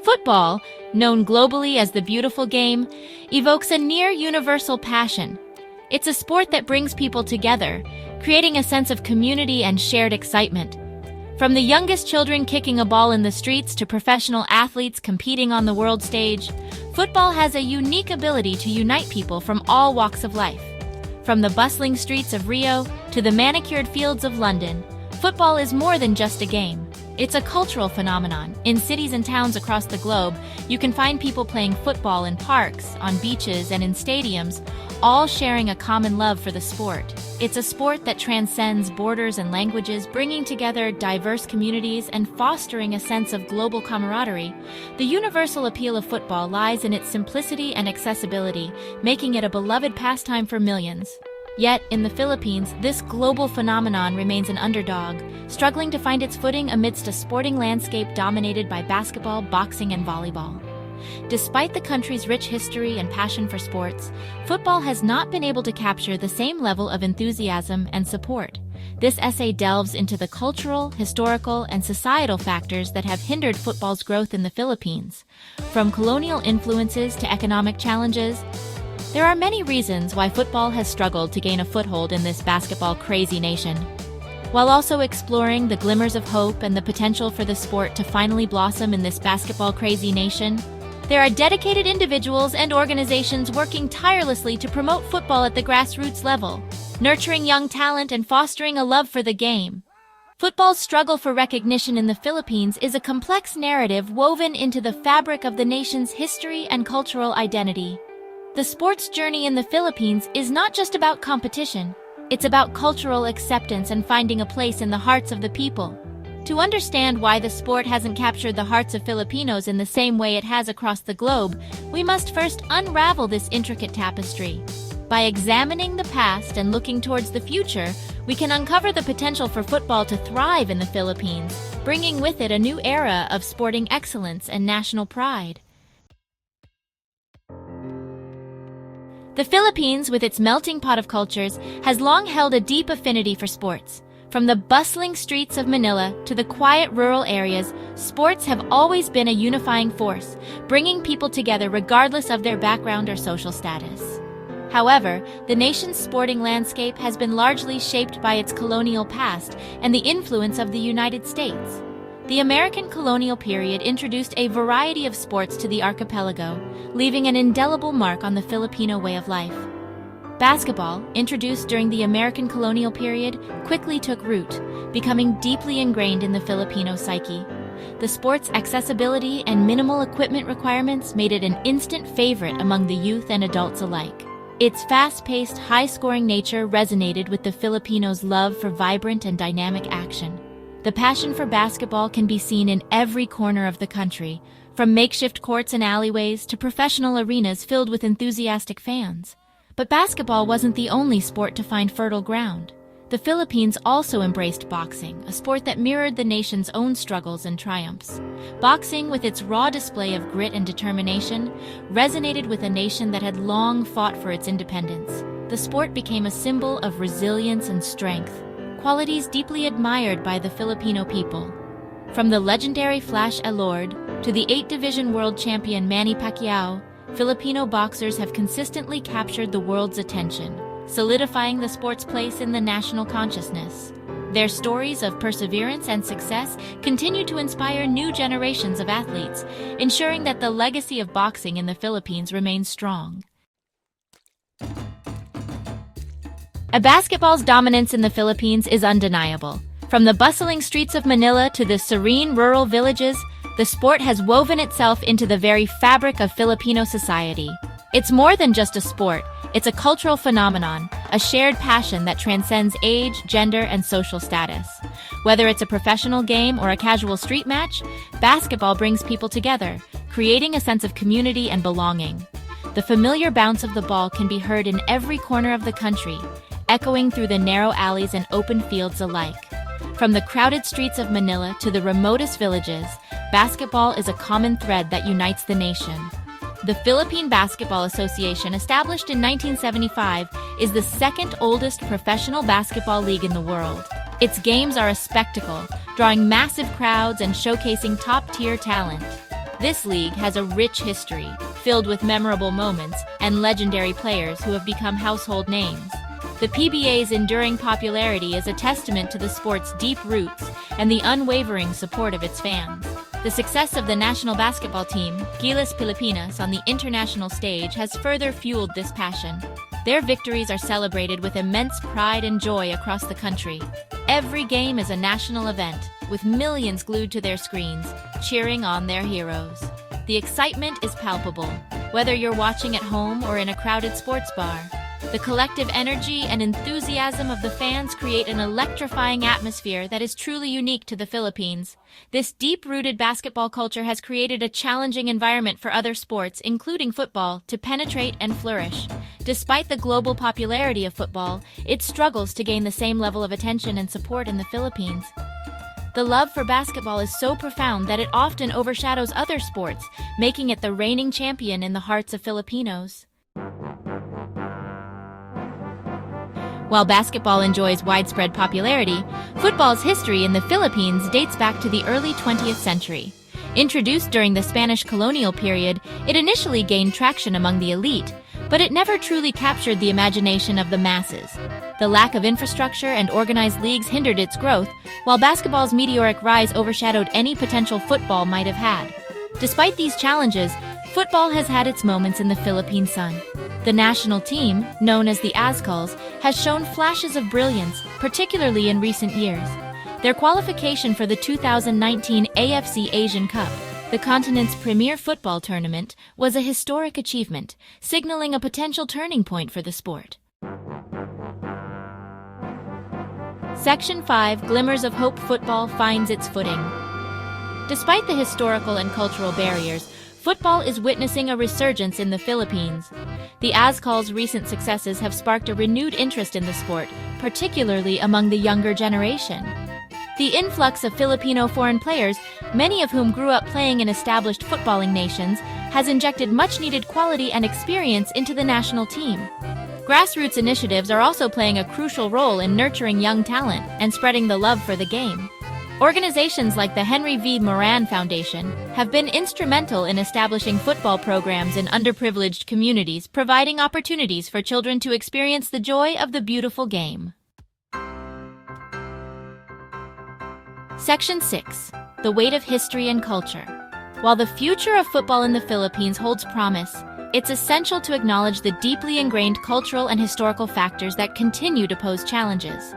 Football, known globally as the beautiful game, evokes a near-universal passion. It's a sport that brings people together, creating a sense of community and shared excitement. From the youngest children kicking a ball in the streets to professional athletes competing on the world stage, football has a unique ability to unite people from all walks of life. From the bustling streets of Rio to the manicured fields of London, football is more than just a game. It's a cultural phenomenon. In cities and towns across the globe, you can find people playing football in parks, on beaches, and in stadiums, all sharing a common love for the sport. It's a sport that transcends borders and languages, bringing together diverse communities and fostering a sense of global camaraderie. The universal appeal of football lies in its simplicity and accessibility, making it a beloved pastime for millions. Yet, in the Philippines, this global phenomenon remains an underdog, struggling to find its footing amidst a sporting landscape dominated by basketball, boxing, and volleyball. Despite the country's rich history and passion for sports, football has not been able to capture the same level of enthusiasm and support. This essay delves into the cultural, historical, and societal factors that have hindered football's growth in the Philippines. From colonial influences to economic challenges, there are many reasons why football has struggled to gain a foothold in this basketball-crazy nation. While also exploring the glimmers of hope and the potential for the sport to finally blossom in this basketball-crazy nation, there are dedicated individuals and organizations working tirelessly to promote football at the grassroots level, nurturing young talent and fostering a love for the game. Football's struggle for recognition in the Philippines is a complex narrative woven into the fabric of the nation's history and cultural identity. The sport's journey in the Philippines is not just about competition, it's about cultural acceptance and finding a place in the hearts of the people. To understand why the sport hasn't captured the hearts of Filipinos in the same way it has across the globe, we must first unravel this intricate tapestry. By examining the past and looking towards the future, we can uncover the potential for football to thrive in the Philippines, bringing with it a new era of sporting excellence and national pride. The Philippines, with its melting pot of cultures, has long held a deep affinity for sports. From the bustling streets of Manila to the quiet rural areas, sports have always been a unifying force, bringing people together regardless of their background or social status. However, the nation's sporting landscape has been largely shaped by its colonial past and the influence of the United States. The American colonial period introduced a variety of sports to the archipelago, leaving an indelible mark on the Filipino way of life. Basketball, introduced during the American colonial period, quickly took root, becoming deeply ingrained in the Filipino psyche. The sport's accessibility and minimal equipment requirements made it an instant favorite among the youth and adults alike. Its fast-paced, high-scoring nature resonated with the Filipinos' love for vibrant and dynamic action. The passion for basketball can be seen in every corner of the country, from makeshift courts and alleyways to professional arenas filled with enthusiastic fans. But basketball wasn't the only sport to find fertile ground. The Philippines also embraced boxing, a sport that mirrored the nation's own struggles and triumphs. Boxing, with its raw display of grit and determination, resonated with a nation that had long fought for its independence. The sport became a symbol of resilience and strength, qualities deeply admired by the Filipino people. From the legendary Flash Elord to the 8-division world champion Manny Pacquiao, Filipino boxers have consistently captured the world's attention, solidifying the sport's place in the national consciousness. Their stories of perseverance and success continue to inspire new generations of athletes, ensuring that the legacy of boxing in the Philippines remains strong. Basketball's dominance in the Philippines is undeniable. From the bustling streets of Manila to the serene rural villages, the sport has woven itself into the very fabric of Filipino society. It's more than just a sport, it's a cultural phenomenon, a shared passion that transcends age, gender, and social status. Whether it's a professional game or a casual street match, basketball brings people together, creating a sense of community and belonging. The familiar bounce of the ball can be heard in every corner of the country, echoing through the narrow alleys and open fields alike. From the crowded streets of Manila to the remotest villages, basketball is a common thread that unites the nation. The Philippine Basketball Association, established in 1975, is the second oldest professional basketball league in the world. Its games are a spectacle, drawing massive crowds and showcasing top-tier talent. This league has a rich history, filled with memorable moments and legendary players who have become household names. The PBA's enduring popularity is a testament to the sport's deep roots and the unwavering support of its fans. The success of the national basketball team, Gilas Pilipinas, on the international stage has further fueled this passion. Their victories are celebrated with immense pride and joy across the country. Every game is a national event, with millions glued to their screens, cheering on their heroes. The excitement is palpable, whether you're watching at home or in a crowded sports bar. The collective energy and enthusiasm of the fans create an electrifying atmosphere that is truly unique to the Philippines. This deep-rooted basketball culture has created a challenging environment for other sports, including football, to penetrate and flourish. Despite the global popularity of football, it struggles to gain the same level of attention and support in the Philippines. The love for basketball is so profound that it often overshadows other sports, making it the reigning champion in the hearts of Filipinos. While basketball enjoys widespread popularity, football's history in the Philippines dates back to the early 20th century. Introduced during the Spanish colonial period, it initially gained traction among the elite, but it never truly captured the imagination of the masses. The lack of infrastructure and organized leagues hindered its growth, while basketball's meteoric rise overshadowed any potential football might have had. Despite these challenges, football has had its moments in the Philippine sun. The national team, known as the Azkals, has shown flashes of brilliance, particularly in recent years. Their qualification for the 2019 AFC Asian Cup, the continent's premier football tournament, was a historic achievement, signaling a potential turning point for the sport. Section 5, Glimmers of Hope. Football finds its footing. Despite the historical and cultural barriers, football is witnessing a resurgence in the Philippines. The Azkals' recent successes have sparked a renewed interest in the sport, particularly among the younger generation. The influx of Filipino foreign players, many of whom grew up playing in established footballing nations, has injected much-needed quality and experience into the national team. Grassroots initiatives are also playing a crucial role in nurturing young talent and spreading the love for the game. Organizations like the Henry V. Moran Foundation have been instrumental in establishing football programs in underprivileged communities, providing opportunities for children to experience the joy of the beautiful game. Section 6. The Weight of History and Culture. While the future of football in the Philippines holds promise, it's essential to acknowledge the deeply ingrained cultural and historical factors that continue to pose challenges.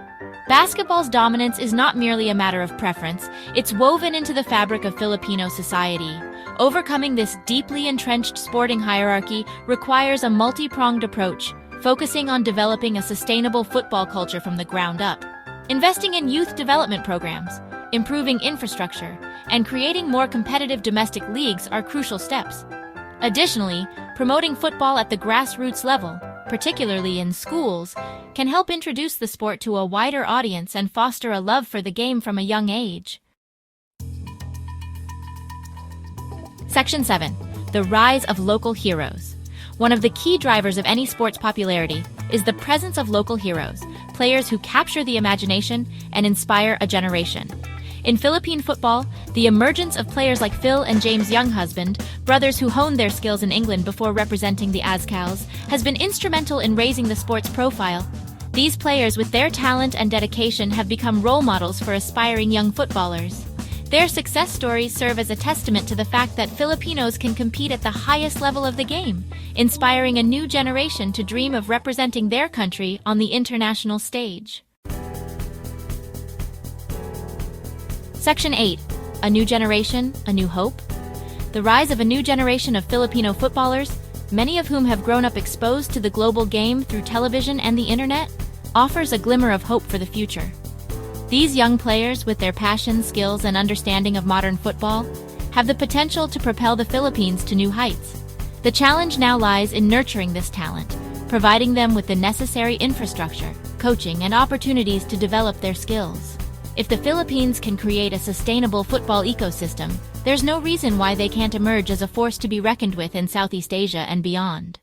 Basketball's dominance is not merely a matter of preference, it's woven into the fabric of Filipino society. Overcoming this deeply entrenched sporting hierarchy requires a multi-pronged approach, focusing on developing a sustainable football culture from the ground up. Investing in youth development programs, improving infrastructure, and creating more competitive domestic leagues are crucial steps. Additionally, promoting football at the grassroots level, particularly in schools, can help introduce the sport to a wider audience and foster a love for the game from a young age. Section 7. The Rise of Local Heroes. One of the key drivers of any sport's popularity is the presence of local heroes, players who capture the imagination and inspire a generation. In Philippine football, the emergence of players like Phil and James Younghusband, brothers who honed their skills in England before representing the Azkals, has been instrumental in raising the sport's profile. These players, with their talent and dedication, have become role models for aspiring young footballers. Their success stories serve as a testament to the fact that Filipinos can compete at the highest level of the game, inspiring a new generation to dream of representing their country on the international stage. Section 8. A New Generation, a New Hope. The rise of a new generation of Filipino footballers, many of whom have grown up exposed to the global game through television and the internet, offers a glimmer of hope for the future. These young players, with their passion, skills, and understanding of modern football, have the potential to propel the Philippines to new heights. The challenge now lies in nurturing this talent, providing them with the necessary infrastructure, coaching, and opportunities to develop their skills. If the Philippines can create a sustainable football ecosystem, there's no reason why they can't emerge as a force to be reckoned with in Southeast Asia and beyond.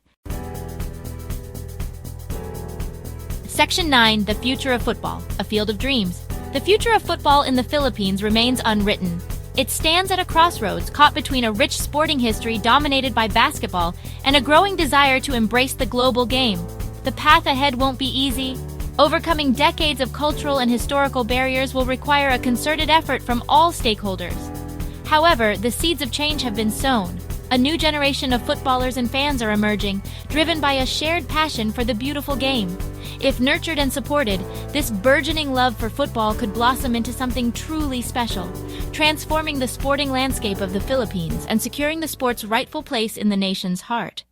Section 9. The Future of Football, a Field of Dreams. The future of football in the Philippines remains unwritten. It stands at a crossroads, caught between a rich sporting history dominated by basketball and a growing desire to embrace the global game. The path ahead won't be easy. Overcoming decades of cultural and historical barriers will require a concerted effort from all stakeholders. However, the seeds of change have been sown. A new generation of footballers and fans are emerging, driven by a shared passion for the beautiful game. If nurtured and supported, this burgeoning love for football could blossom into something truly special, transforming the sporting landscape of the Philippines and securing the sport's rightful place in the nation's heart.